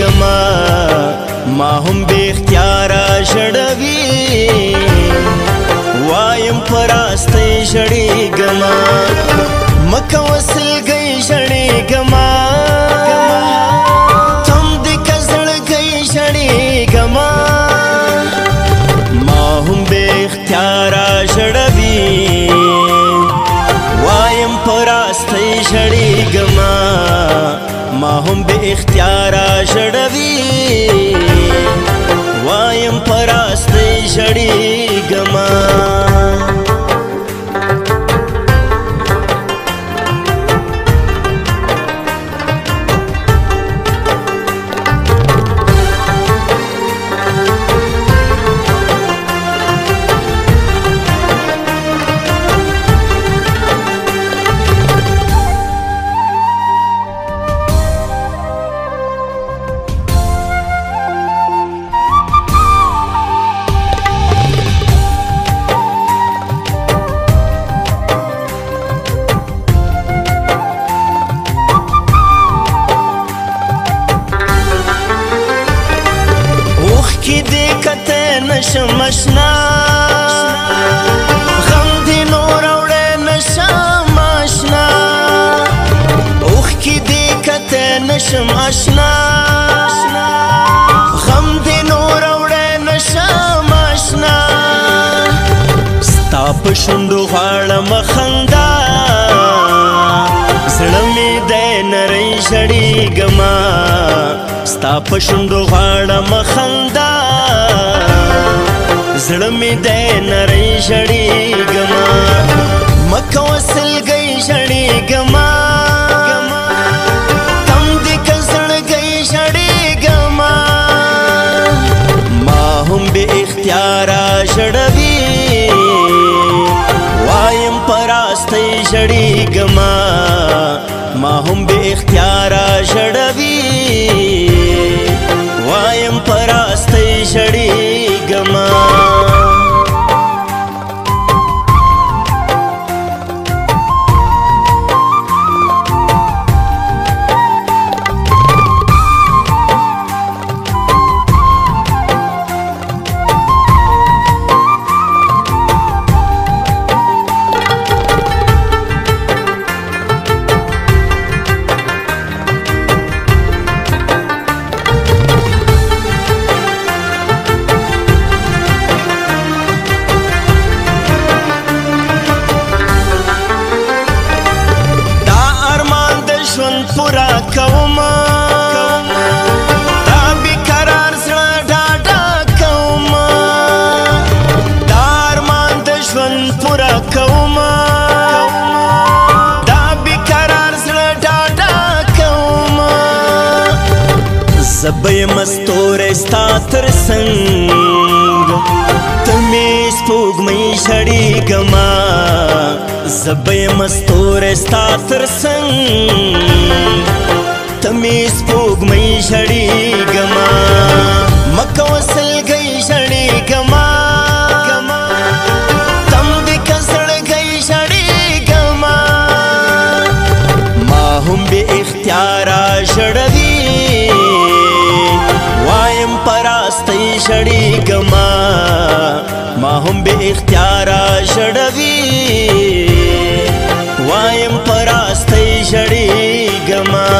گما ما هم بے اختیارا ژړوي وایم پراستی ژړی گما مکه وسلګی ژړی گما تم دې کزړګی ژړی گما ما هم بے اختیارا ژړوي وایم پراستی ژړی گما ما هم بے اختیارا ژړوي وایم پراستی ژړی گما نشم اشنا غم دی نور اوڑے نشم اشنا اوخ کی دی کتے نشم اشنا غم دی نور اوڑے نشم اشنا ستا په شونډو غواړم خندا زړه مې دی نری ژړېږمه ستا په شونډو غواړم خندا زړه مې دی نری ژړېږمه مکه وسلګی ژړېږمه تم دې که زړګی ژړېږمه ما هم بې اختیاره ژړوي وایم پراستی ژړېږمه ما هم بې اختیاره ژړوي وایم پراستی ژړېږمه پورا کوما دا بیقرار زړه ډاډه کوما دا ارمان د ژوند پورا کوما دا بیقرار زړه ډاډه کوما زه به یم ستوری ستا تر څنګ ته مې سپوږمۍ ژړېږمه زه به یم ستوری ستا تر څنګ ته مې سپوږمۍ ژړېږمه مکه وسلګی ژړېږمه تم دې که زړګی ژړېږمه ما هم بې اختیاره ژړوي وایم پراستی ژړېږمه ما هم بې اختیاره ژړوي وایم پراستی ژړېږمه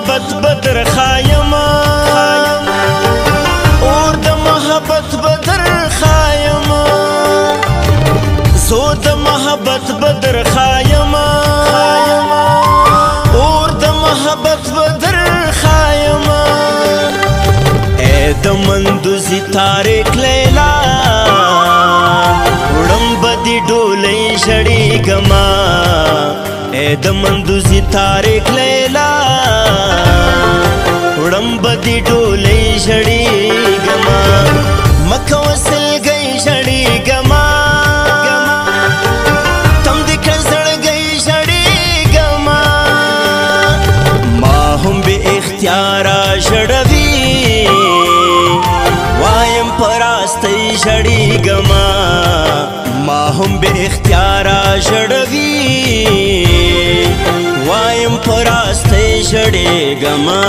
محبت بدر خایما اور د محبت بدر خایما زور د محبت بدر خایما اور د محبت بدر خایما اے د مندوزی تاریک لے ډولۍ ژړېږما ای د مندوزي تاریک لیلا وړم به دې ډولۍ ژړېږما مکه وسلګۍ ژړېږما تم دې کړه زړګۍ ژړېږما ما هم بې اختیاره ژړوي وایم په راستۍ ژړېږما ما هم بې اختیاره ژړوي وایم په راستۍ ژړېږما